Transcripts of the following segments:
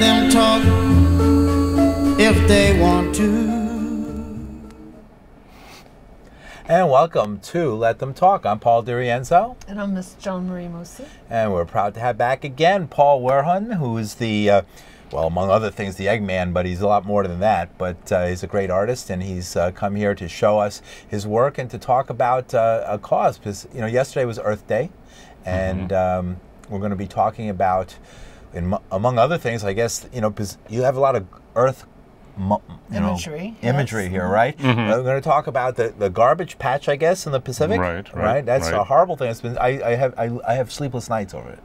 them talk if they want to. And welcome to Let Them Talk. I'm Paul DiRienzo. And I'm Miss Joan Marie Mosi. And we're proud to have back again Paul Wirhun, who is the, well, among other things, the Eggman, but he's a lot more than that. But he's a great artist, and he's come here to show us his work and to talk about a cause. Because, you know, yesterday was Earth Day, and we're going to be talking about, among other things, I guess, you know, because you have a lot of Earth imagery here, right? We're going to talk about the garbage patch, I guess, in the Pacific. Right. That's a horrible thing. It's been. I have sleepless nights over it.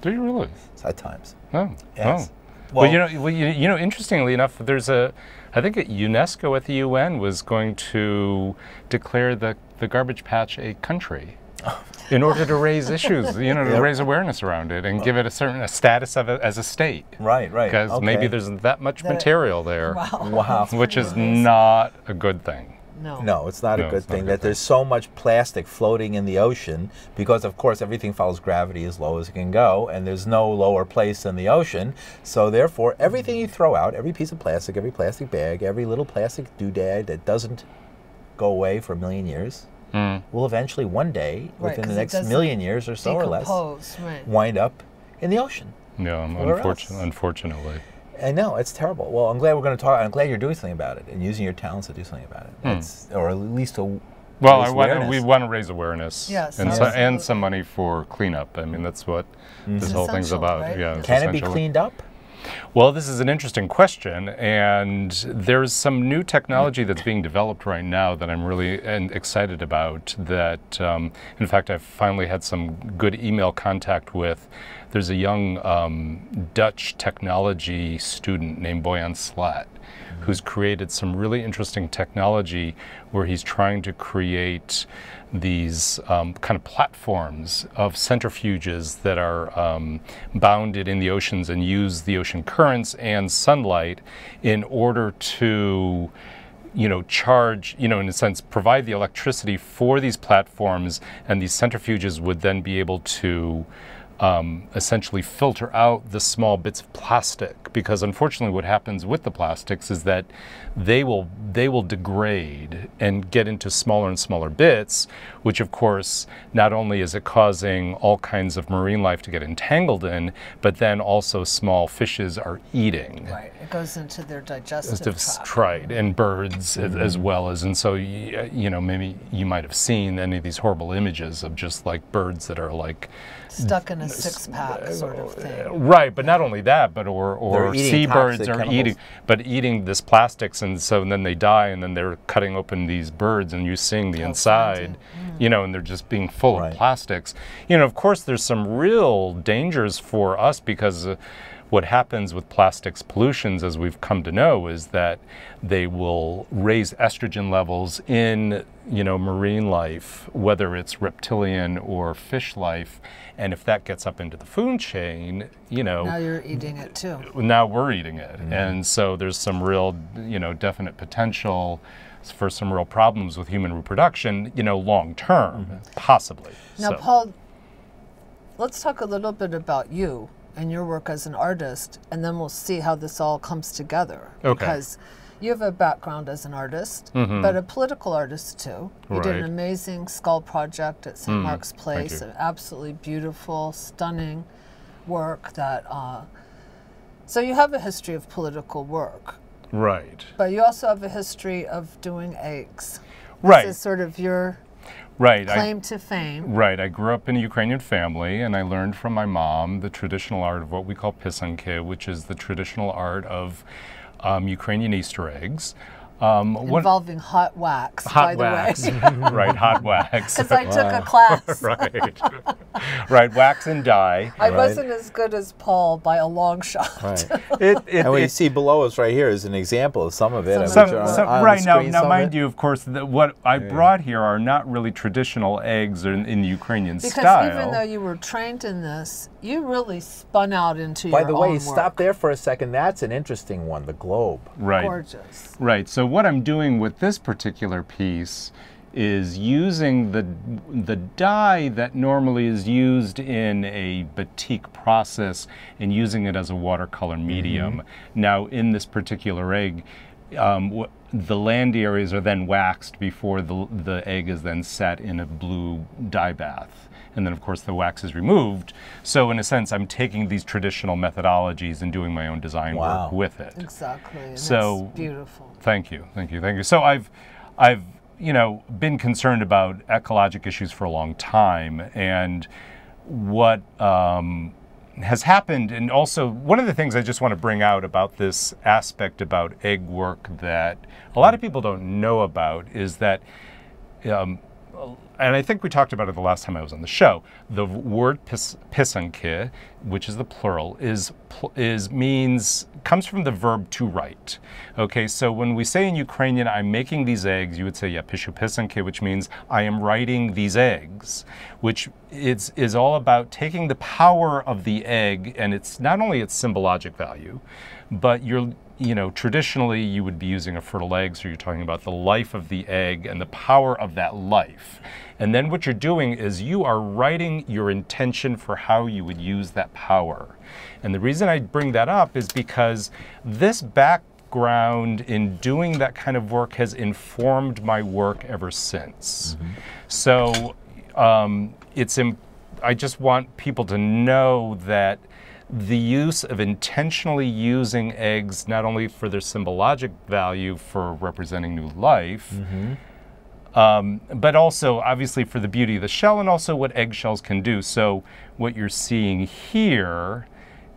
Do you really? At times. Oh. Yes. Oh. Well, you know, interestingly enough, there's I think UNESCO at the UN was going to declare the garbage patch a country. In order to raise issues, you know, to raise awareness around it and give it a status of it as a state. Right. Because maybe there's that much material there. Wow. Which is not a good thing. No, it's not a good thing that there's so much plastic floating in the ocean because, of course, everything follows gravity as low as it can go, and there's no lower place than the ocean. So, therefore, everything you throw out, every piece of plastic, every plastic bag, every little plastic doodad that doesn't go away for a million years, will eventually one day, within the next million years or so or less, wind up in the ocean. Yeah, unfortunately. I know, it's terrible. Well, I'm glad we're going to talk. I'm glad you're doing something about it and using your talents to do something about it. Or at least we want to raise awareness. Yes, and some money for cleanup. I mean, that's what this whole thing's about. Right? Yeah, Can it be cleaned up? Well, this is an interesting question, and there's some new technology that's being developed right now that I'm really excited about. That, in fact, I've finally had some good email contact with. There's a young Dutch technology student named Boyan Slat, who's created some really interesting technology where he's trying to create these kind of platforms of centrifuges that are bounded in the oceans and use the ocean currents and sunlight in order to, you know, charge, you know, in a sense, provide the electricity for these platforms, and these centrifuges would then be able to essentially filter out the small bits of plastic, because unfortunately what happens with the plastics is that they will degrade and get into smaller and smaller bits, which of course not only is it causing all kinds of marine life to get entangled in, but then also small fishes are eating. Right, it goes into their digestive tract. Right, and birds as well as, and so you know, maybe you might have seen any of these horrible images of just like birds that are like stuck in a six-pack sort of thing. Right, but not only that, but or seabirds are eating this plastics, and so then they die, and then they're cutting open these birds, and you're seeing the inside, you know, and they're just being full of plastics. You know, of course, there's some real dangers for us because what happens with plastics pollutions, as we've come to know, is that they will raise estrogen levels in, you know, marine life, whether it's reptilian or fish life. And if that gets up into the food chain, you know, now you're eating it too. Now we're eating it. And so there's some real, you know, definite potential for some real problems with human reproduction, you know, long term, possibly. Now, Paul, let's talk a little bit about you and your work as an artist, and then we'll see how this all comes together. Okay. Because you have a background as an artist, but a political artist too. You did an amazing skull project at St. Mark's Place, an absolutely beautiful, stunning work that, so you have a history of political work. Right. But you also have a history of doing eggs. Right. This is sort of your claim to fame. Right. I grew up in a Ukrainian family, and I learned from my mom the traditional art of what we call pisanki, which is the traditional art of Ukrainian Easter eggs. Involving hot wax, by the way. Right, hot wax. Because I took a class. Right. Right, wax and dye. I wasn't as good as Paul by a long shot. Right. And what you see below us right here is an example of some of it. Right, now mind you, of course, what I brought here are not really traditional eggs in the Ukrainian style. Because even though you were trained in this, you really spun out into your own work. By the way, stop there for a second. That's an interesting one, the globe. Right. Gorgeous. Right, so what I'm doing with this particular piece is using the dye that normally is used in a batik process and using it as a watercolor medium. Now, in this particular egg, the land areas are then waxed before the egg is then set in a blue dye bath. And then, of course, the wax is removed. So, in a sense, I'm taking these traditional methodologies and doing my own design work with it. Exactly. And so that's beautiful. Thank you, thank you, thank you. So I've been concerned about ecologic issues for a long time, and what has happened, and also one of the things I just want to bring out about this aspect about egg work that a lot of people don't know about is that, and I think we talked about it the last time I was on the show, the word pisanke, which is the plural, comes from the verb to write. Okay, so when we say in Ukrainian, I'm making these eggs, you would say, yeah, pishu pisanke, which means I am writing these eggs, which is all about taking the power of the egg, and it's not only its symbologic value, but traditionally you would be using a fertile egg, so you're talking about the life of the egg and the power of that life. And then what you're doing is you are writing your intention for how you would use that power. And the reason I bring that up is because this background in doing that kind of work has informed my work ever since. So I just want people to know that the use of intentionally using eggs, not only for their symbologic value for representing new life, but also obviously for the beauty of the shell and also what eggshells can do. So what you're seeing here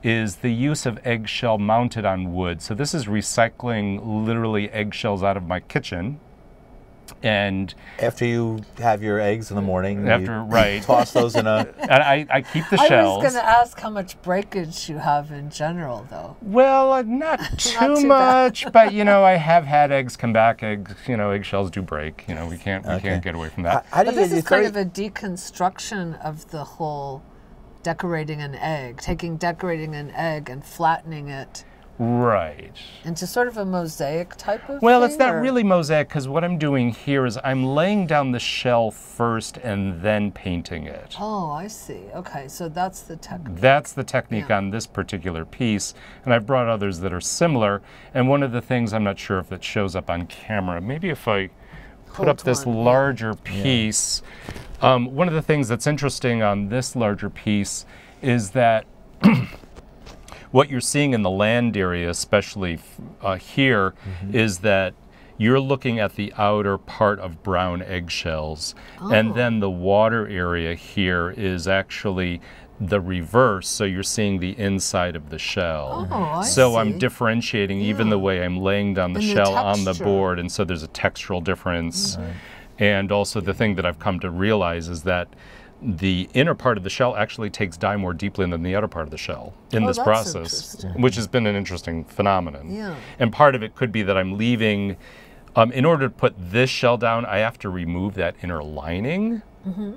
is the use of eggshell mounted on wood. So this is recycling literally eggshells out of my kitchen. And after you have your eggs in the morning, right, toss those in a... And I keep the shells. I was going to ask how much breakage you have in general, though. Well, not too much, but I have had eggs come back. Eggshells do break. We can't get away from that. But this is kind of a deconstruction of the whole decorating an egg, decorating an egg and flattening it. Right. Into sort of a mosaic type of Well, thing, it's not really mosaic, because what I'm doing here is I'm laying down the shell first and then painting it. Oh, I see. Okay, so that's the technique. That's the technique on this particular piece, and I've brought others that are similar. And one of the things, I'm not sure if it shows up on camera, maybe if I put up this larger piece, one of the things that's interesting on this larger piece is that what you're seeing in the land area, especially here, is that you're looking at the outer part of brown eggshells. And then the water area here is actually the reverse, so you're seeing the inside of the shell. I so see. I'm differentiating even the way I'm laying down the shell on the board, and so there's a textural difference. And also the thing that I've come to realize is that the inner part of the shell actually takes dye more deeply than the outer part of the shell in this process, which has been an interesting phenomenon. And part of it could be that I'm leaving, in order to put this shell down, I have to remove that inner lining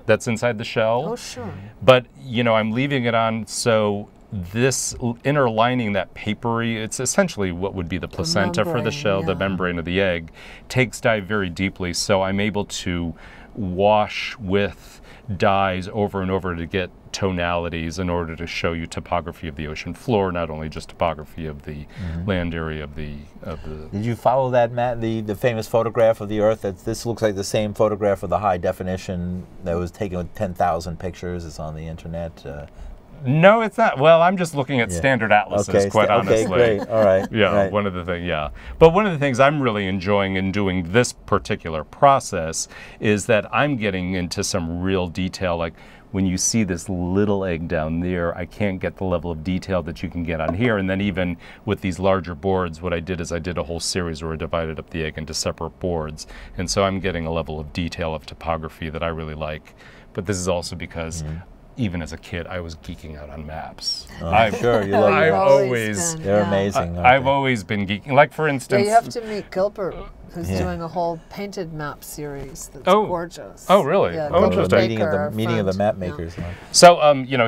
that's inside the shell. Oh, sure. But, I'm leaving it on, so this inner lining, that papery, it's essentially what would be the placenta for the shell, the membrane of the egg, takes dye very deeply, so I'm able to wash with dyes over and over to get tonalities in order to show you topography of the ocean floor, not only just topography of the land area of the. Did you follow that, Matt? The famous photograph of the Earth. This looks like the same photograph of the high definition that was taken with 10,000 pictures. It's on the internet. No, it's not. Well, I'm just looking at standard atlases, quite honestly. Okay, great. All right. Yeah, one of the things, But one of the things I'm really enjoying in doing this particular process is that I'm getting into some real detail. Like when you see this little egg down there, I can't get the level of detail that you can get on here. And then even with these larger boards, what I did is I did a whole series where I divided up the egg into separate boards. And so I'm getting a level of detail of topography that I really like. But this is also because even as a kid, I was geeking out on maps. Sure, you love I've always been, they're amazing. I've always been geeking. Like for instance, you have to meet Gilbert, who's doing a whole painted map series that's gorgeous. Oh, really? Yeah, interesting. Meeting of the map makers. So,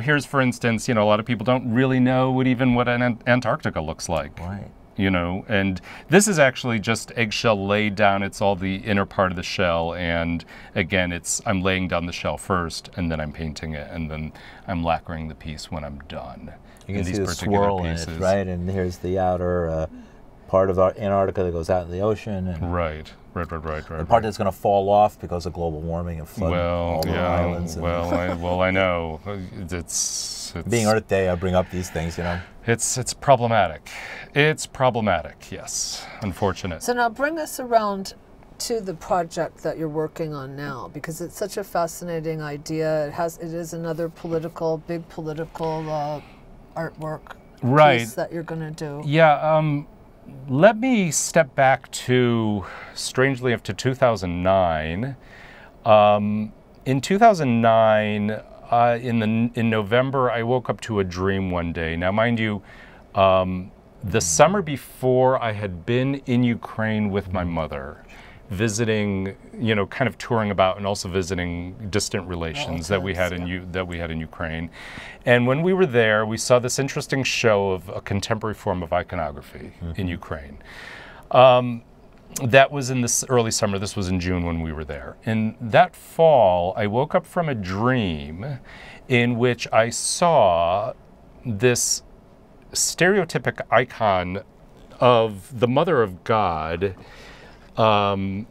here's for instance, a lot of people don't really know what Antarctica looks like. Right. you know, and this is actually just eggshell laid down. It's all the inner part of the shell, and again, I'm laying down the shell first, and then I'm painting it, and then I'm lacquering the piece when I'm done. You can see the swirl in it, right? And here's the outer part of Antarctica that goes out in the ocean. And right. The part that's going to fall off because of global warming and flooding all the islands. I know. It's being Earth Day, I bring up these things, you know. It's problematic. It's problematic, yes. Unfortunate. So now bring us around to the project that you're working on now, because it's such a fascinating idea. It is another big political artwork piece that you're going to do. Yeah. Let me step back to, strangely enough, to 2009. In 2009, in November, I woke up to a dream one day. Now, mind you, the summer before, I had been in Ukraine with my mother, visiting, you know, kind of touring about, and also visiting distant relations that we had in Ukraine. And when we were there, we saw this interesting show of a contemporary form of iconography in Ukraine. That was in this early summer. This was in June when we were there. And that fall, I woke up from a dream in which I saw this stereotypic icon of the Mother of God. And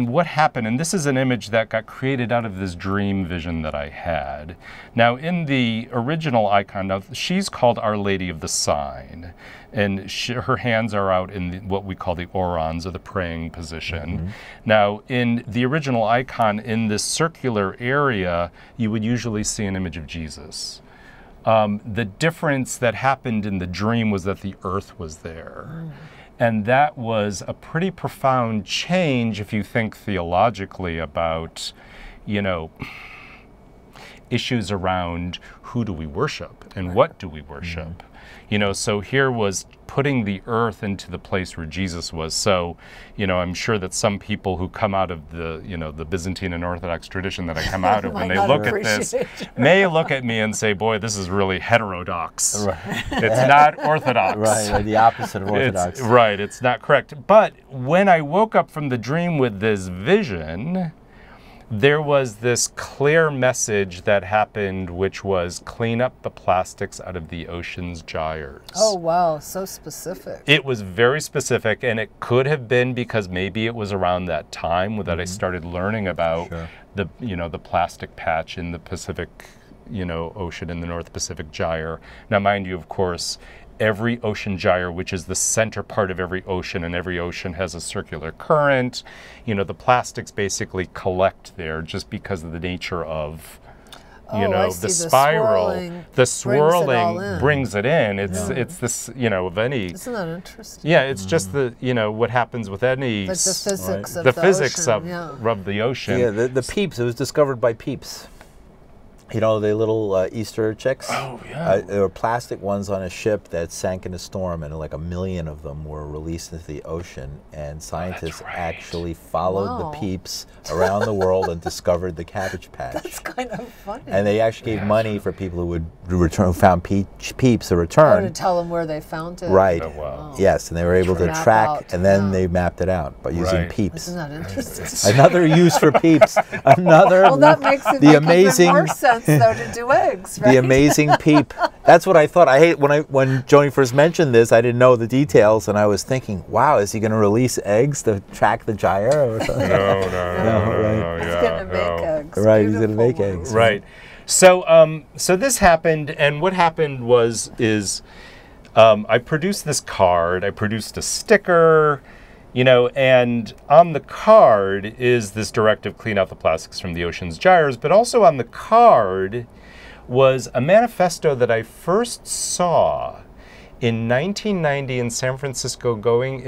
what happened, and this is an image that got created out of this dream vision that I had. Now, in the original icon, now she's called Our Lady of the Sign, and her hands are out in what we call the orans, or the praying position. Now, in the original icon, in this circular area, you would usually see an image of Jesus. The difference that happened in the dream was that the earth was there. And that was a pretty profound change if you think theologically about, you know, issues around who do we worship and what do we worship. You know, so here was putting the earth into the place where Jesus was. So, you know, I'm sure that some people who come out of the, you know, the Byzantine and Orthodox tradition that I come out of, when they look at this, may look at me and say, boy, this is really heterodox. It's not Orthodox. Right, the opposite of Orthodox. It's not correct. But when I woke up from the dream with this vision, there was this clear message that happened, which was clean up the plastics out of the ocean's gyres. Oh, wow. So specific. It was very specific, and it could have been because maybe it was around that time that I started learning about the, you know, the plastic patch in the Pacific, you know, Ocean, in the North Pacific Gyre. Now, mind you, of course, every ocean gyre, which is the center part of every ocean, and every ocean has a circular current. You know, the plastics basically collect there just because of the nature of, you know, the spiral. The swirling brings it in. It's this, you know, of any. Isn't that interesting? Yeah, it's just the, you know, what happens with any. Like the physics of the physics of the ocean. Yeah, the peeps. It was discovered by peeps. You know, the little Easter chicks? Oh, yeah. There were plastic ones on a ship that sank in a storm, and like 1 million of them were released into the ocean. And scientists actually followed the peeps around the world and discovered the Cabbage Patch. That's kind of funny. And they actually gave money for people who would return, who found peeps to return. Oh, to tell them where they found it. Right. Oh, wow. Yes, and they were able to track, and then they mapped it out by using peeps. Isn't that interesting? Another use for peeps. Another. Well, that makes it make even more sense, though, to do eggs, right? The amazing peep. That's what I thought. I hate when Joni first mentioned this. I didn't know the details, and I was thinking, "Wow, is he going to release eggs to track the gyre?" Or something? No. He's going to make eggs. Right, he's going to make eggs. Right. So, so this happened, and what happened is, I produced this card. I produced a sticker. You know, and on the card is this directive, clean out the plastics from the ocean's gyres, but also on the card was a manifesto that I first saw in 1990 in San Francisco going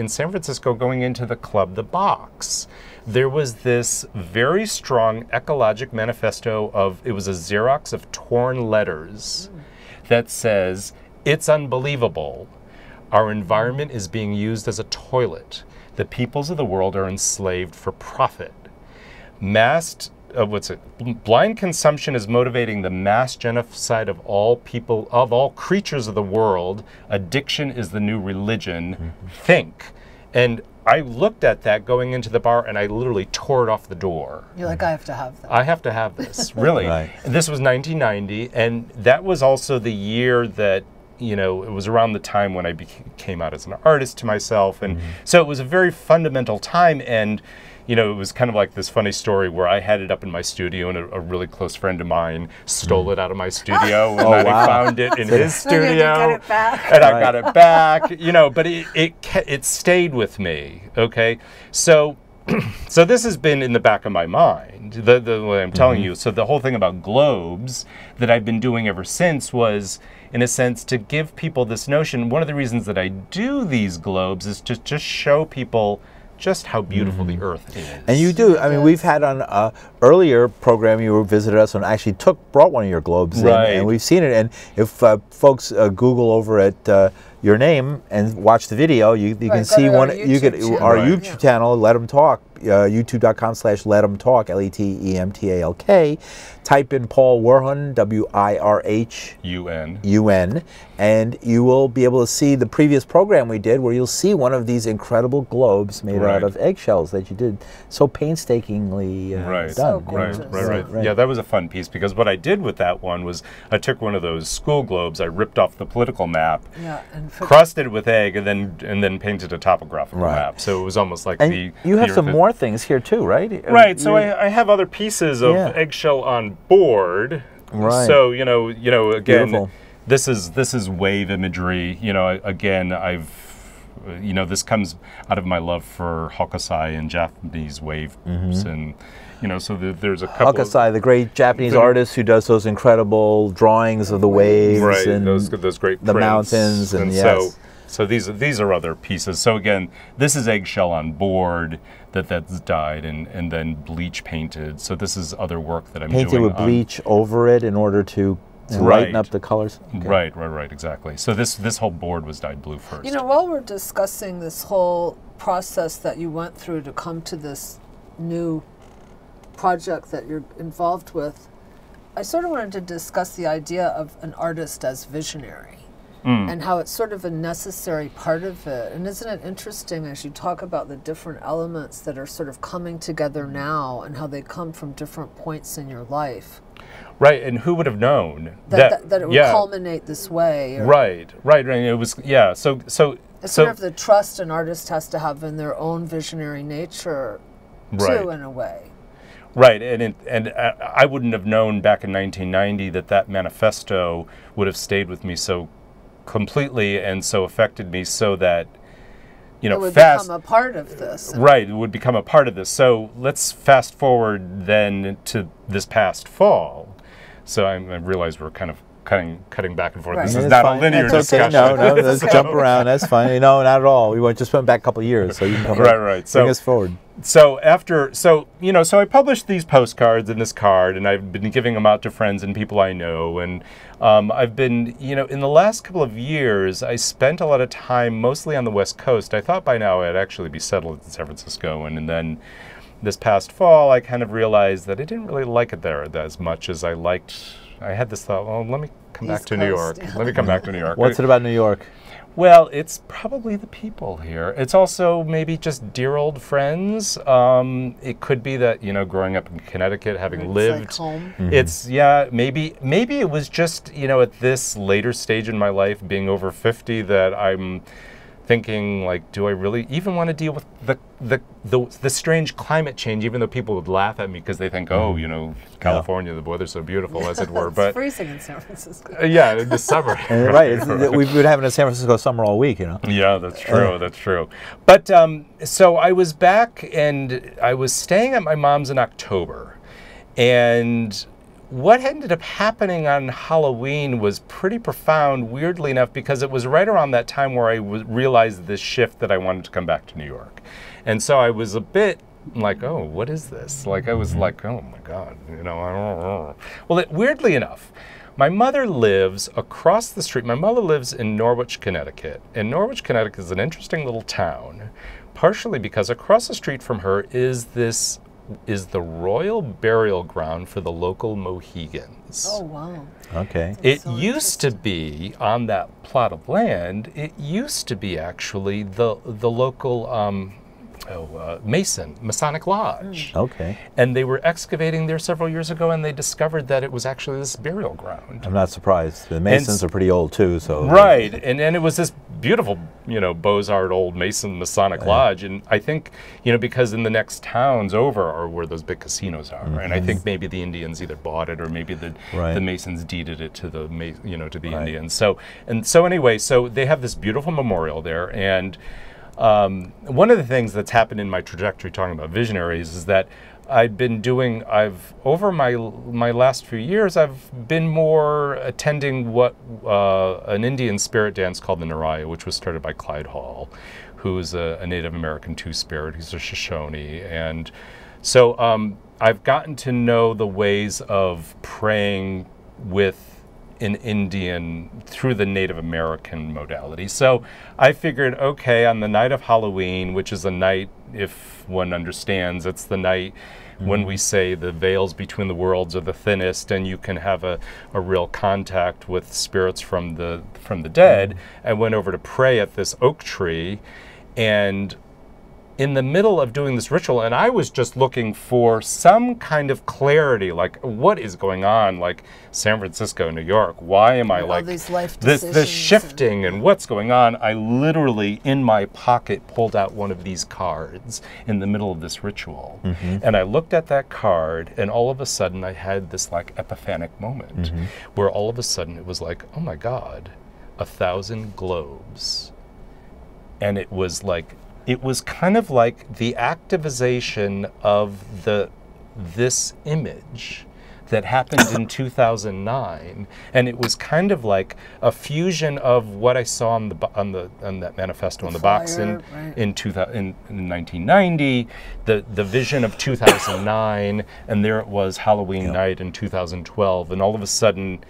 into the club The Box. There was this very strong ecologic manifesto it was a Xerox of torn letters that says, "It's unbelievable. Our environment is being used as a toilet. The peoples of the world are enslaved for profit. Mass what's it? Blind consumption is motivating the mass genocide of all people, of all creatures of the world. Addiction is the new religion. Think. And I looked at that going into the bar, and I literally tore it off the door. You're like, I have to have that. I have to have this, really. Right. And this was 1990, and that was also the year that, you know, it was around the time when I came out as an artist to myself. And so it was a very fundamental time. And, you know, it was kind of like this funny story where I had it up in my studio, and a really close friend of mine stole it out of my studio, and then I found it in his studio, get it back. and I got it back, you know, but it stayed with me, okay? So so this has been in the back of my mind, the way I'm telling you. So the whole thing about globes that I've been doing ever since was, in a sense, to give people this notion. One of the reasons that I do these globes is to just show people just how beautiful the Earth is. And you do. I mean, we've had on earlier program, you visited us and actually brought one of your globes in, and we've seen it. And if folks Google over at your name and watch the video, you can see one. You could our YouTube channel, Let 'Em Talk, youtube.com/LetEmTalk, LETEMTALK. Type in Paul Wirhun, WIRHUN, and you will be able to see the previous program we did, where you'll see one of these incredible globes made out of eggshells that you did so painstakingly done. So Right. Yeah, that was a fun piece, because what I did with that one was I took one of those school globes, I ripped off the political map, and crusted it with egg, and then painted a topographical map. So it was almost like you have some more things here too, right? Right. So I have other pieces of eggshell on board. Right. So you know, again, beautiful. This is wave imagery. You know, again, this comes out of my love for Hokusai and Japanese waves, and you know, so there's a couple. Hokusai, the great Japanese artist who does those incredible drawings of the waves, and those great the prints. mountains, and so these are other pieces. So again, this is eggshell on board that's dyed and then bleach painted. So this is other work that I'm doing. Painted with bleach over it in order to lighten up the colors. Okay. Right, exactly. So this whole board was dyed blue first. You know, while we're discussing this whole process that you went through to come to this new project that you're involved with, I sort of wanted to discuss the idea of an artist as visionary. And how it's sort of a necessary part of it. And isn't it interesting as you talk about the different elements that are sort of coming together now and how they come from different points in your life? Right, and who would have known that it would culminate this way? Right. It was, so it's sort of the trust an artist has to have in their own visionary nature, too, in a way. Right, and I wouldn't have known back in 1990 that manifesto would have stayed with me so completely and so affected me, so that, you know, it would become a part of this. Right, it would become a part of this. So let's fast forward then to this past fall. So I realize we're kind of cutting back and forth. This is not a linear discussion. No, let's jump around. That's fine. No, not at all. We just went back a couple of years, so you can come right. Bring us forward. So so I published these postcards and this card, and I've been giving them out to friends and people I know, and I've been, in the last couple of years, I spent a lot of time mostly on the West Coast. I thought by now I'd actually be settled in San Francisco, and then this past fall, I kind of realized that I didn't really like it there as much as I liked. I had this thought, well, let me come back to New York. Let me come back to New York. What's it about New York? Well, it's probably the people here. It's also maybe just dear old friends. It could be that, growing up in Connecticut, having lived, like home. It's, maybe it was just, at this later stage in my life, being over 50, that I'm thinking, like, do I really even want to deal with the strange climate change, even though people would laugh at me because they think, California, the weather's so beautiful, as it were. But it's freezing in San Francisco. In the summer. Right. We've been having a San Francisco summer all week, Yeah, that's true. That's true. But so I was back, and I was staying at my mom's in October, and what ended up happening on Halloween was pretty profound, weirdly enough, because it was right around that time where I realized this shift that I wanted to come back to New York. And so I was a bit like, oh, what is this? Like, I was like, oh my God, I don't know. Well, weirdly enough, my mother lives across the street. My mother lives in Norwich, Connecticut. And Norwich, Connecticut is an interesting little town, partially because across the street from her is this is the royal burial ground for the local Mohegans. Oh, wow. Okay. It used to be on that plot of land. It used to be actually the local Masonic Lodge. Okay. And they were excavating there several years ago, and they discovered that it was actually this burial ground. I'm not surprised. The Masons are pretty old too, so. Right, and it was this beautiful, Beaux-Art old Masonic Lodge, and I think, because in the next towns over are where those big casinos are, and I think maybe the Indians either bought it or maybe the Masons deeded it to the to the Indians. So anyway, so they have this beautiful memorial there, and one of the things that's happened in my trajectory, talking about visionaries, is that over my last few years, I've been more attending what an Indian spirit dance called the Naraya, which was started by Clyde Hall, who's a Native American two-spirit. He's a Shoshone. And so I've gotten to know the ways of praying with an Indian through the Native American modality. So I figured, okay, on the night of Halloween, which is a night, if one understands, it's the night when we say the veils between the worlds are the thinnest and you can have a real contact with spirits from the dead. I went over to pray at this oak tree, and in the middle of doing this ritual, and I was just looking for some kind of clarity, like what is going on, like San Francisco, New York, why am I like this shifting and what's going on? I literally, in my pocket, pulled out one of these cards in the middle of this ritual. And I looked at that card, and all of a sudden I had this like epiphanic moment where all of a sudden it was like, oh my God, 1,000 globes. And it was kind of like the activization of this image that happened in 2009, and it was kind of like a fusion of what I saw on that manifesto on the box in 1990, the vision of 2009, and there it was Halloween night in 2012, and all of a sudden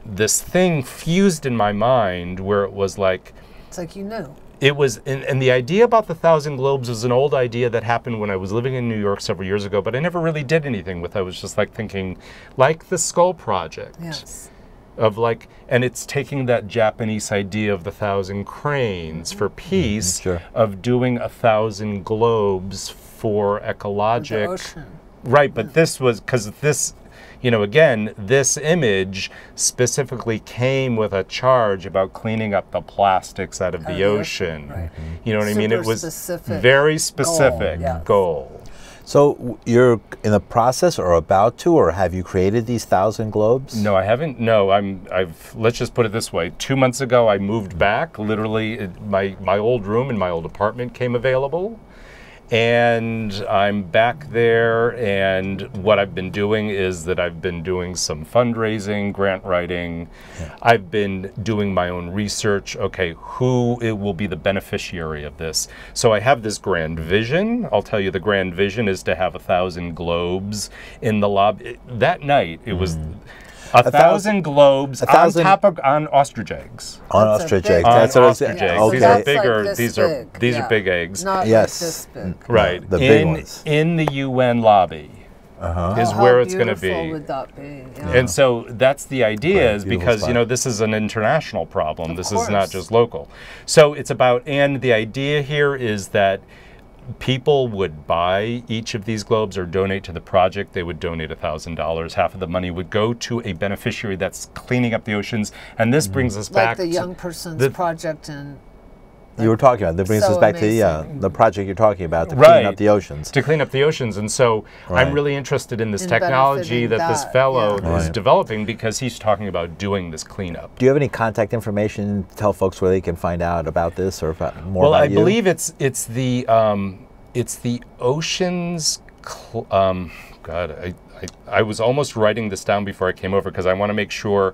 this thing fused in my mind where it was like, it's like you knew. It was, and the idea about the 1,000 globes was an old idea that happened when I was living in New York several years ago, but I never really did anything with it. I was just like thinking, like the Skull Project. Yes. Of like, and it's taking that Japanese idea of the 1,000 cranes for peace, of doing 1,000 globes for ecologic. The ocean. Right, but this was, because this, again, this image specifically came with a charge about cleaning up the plastics out of the ocean. Right. You know what I mean? It was specific very specific goal. So you're in the process or about to, or have you created these 1,000 globes? No, I haven't. No, let's just put it this way. 2 months ago, I moved back. Literally, my old room in my old apartment came available. And I'm back there, and what I've been doing is that I've been doing some fundraising, grant writing. I've been doing my own research. Okay, who it will be the beneficiary of this? So I have this grand vision. I'll tell you, the grand vision is to have 1,000 globes in the lobby. That night, it was 1,000 globes on ostrich eggs. On ostrich eggs. That's what ostrich eggs. Okay. These are bigger. Like these are big eggs. Not like this big. Right. The big ones. In the UN lobby is where it's going to be. How beautiful would that be? Yeah. And so that's the idea, is because spot. this is an international problem. This is not course. just local. So it's about, and the idea here is that people would buy each of these globes or donate to the project. They would donate $1,000. Half of the money would go to a beneficiary that's cleaning up the oceans. And this brings us back like the young person's project in. You were talking about that brings us back to the project you're talking about to clean up the oceans. To clean up the oceans, and so I'm really interested in this technology that this fellow is developing, because he's talking about doing this cleanup. Do you have any contact information to tell folks where they can find out about this or more about you? Well, I believe it's the oceans. God, I was almost writing this down before I came over, because I want to make sure.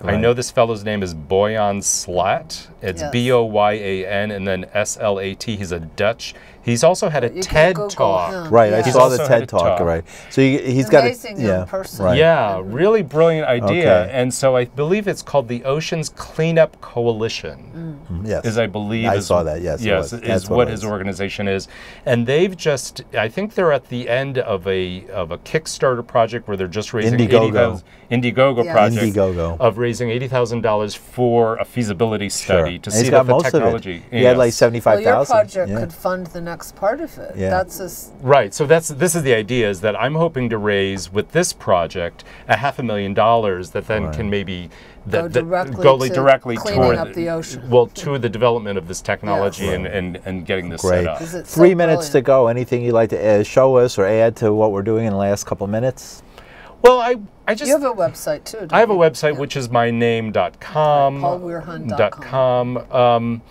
I know this fellow's name is Boyan Slat. It's Boyan and then Slat. He's He's also had a You can TED Google Talk. him. Right, I Yeah. He's saw the also had a TED Talk. talk. Right, so he's got Amazing young person. Right. Yeah, really brilliant idea. Okay. And so I believe it's called the Oceans Cleanup Coalition. Yes, Is I believe I is, saw that. Yes, it yes, was. is That's what it his was. organization is, and they've just, I think they're at the end of a Kickstarter project where they're just raising Indiegogo. Indiegogo Yeah. project Indiegogo. of raising $80,000 for a feasibility study Sure. to And see he's that got the most technology. of it. He had like Yes. 75,000. Well, your project yeah. could fund the next part of it. Yeah. That's just Right. So this is the idea, is that I'm hoping to raise with this project $500,000 that then can maybe go directly go to directly cleaning toward up the ocean. Well, to the development of this technology Yes. and getting this Great. set up. Is it so 3 minutes to brilliant? go. Anything you'd like to show us or add to what we're doing in the last couple minutes? Well, I just You have a website too. Don't I have a you? website Yeah. which is myname.com. paulwirhun.com.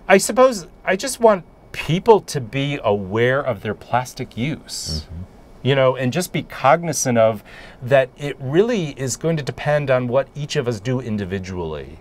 I suppose I just want people to be aware of their plastic use. You know, and just be cognizant of that it really is going to depend on what each of us do individually.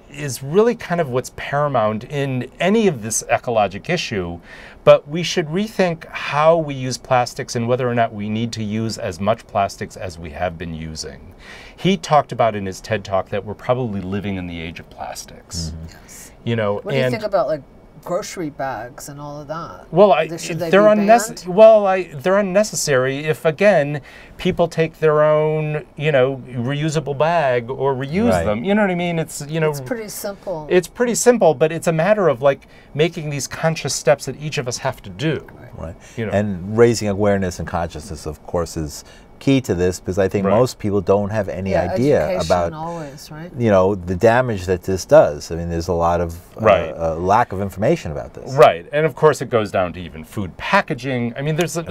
Is really kind of what's paramount in any of this ecologic issue, but we should rethink how we use plastics and whether or not we need to use as much plastics as we have been using. He talked about in his TED Talk that we're probably living in the age of plastics. Yes. You know, What do you think about like grocery bags and all of that? well, Should they they're be unnecessary. banned? Well, they're unnecessary if, again, people take their own, you know, reusable bag or reuse Right. them. You know what I mean? It's, you know, It's pretty simple. it's pretty simple, but it's a matter of like making these conscious steps that each of us have to do. Right. You know. And raising awareness and consciousness, of course, is key to this, because I think Right. most people don't have any idea education about always, right? the damage that this does. I mean, there's a lot of Right. lack of information about this. Right, and of course it goes down to even food packaging. I mean, there's all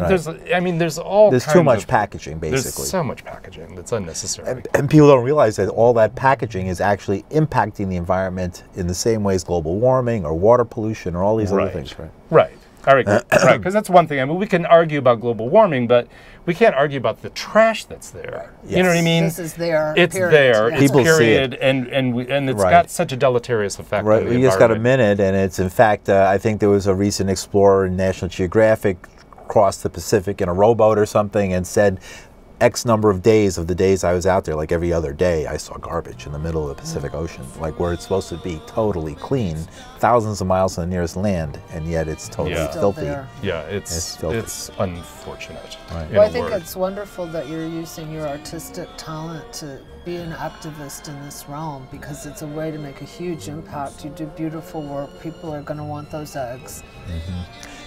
There's kinds too much of, packaging, There's basically. so much packaging that's unnecessary. And people don't realize that all that packaging is actually impacting the environment in the same way as global warming or water pollution or all these other Right. things. Right. Right. All right, right, because that's one thing. I mean, we can argue about global warming, but we can't argue about the trash that's there. You know what I Yes. mean? This is there. It's period. there. Yeah. It's People see period, and it's Right. got such a deleterious effect Right, on the we just got a environment. minute, and it's in fact, I think there was a recent explorer in National Geographic crossed the Pacific in a rowboat or something and said X number of days of the days I was out there, like every other day, I saw garbage in the middle of the Pacific Ocean, like where it's supposed to be totally clean, thousands of miles from the nearest land, and yet it's totally Yeah. Still filthy. there. Yeah, It's it's filthy. unfortunate. Right. in Well, I a think word. it's wonderful that you're using your artistic talent to be an activist in this realm, because it's a way to make a huge impact. You do beautiful work. People are going to want those eggs.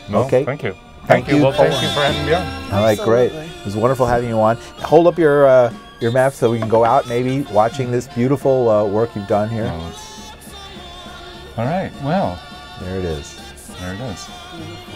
No, Okay. Thank you. Thank you, Well, thank Paul. you for having me on. All right, great. Absolutely. It was wonderful having you on. Hold up your map so we can go out, maybe watching this beautiful work you've done here. All right. Well, There it is. there it is. Beautiful.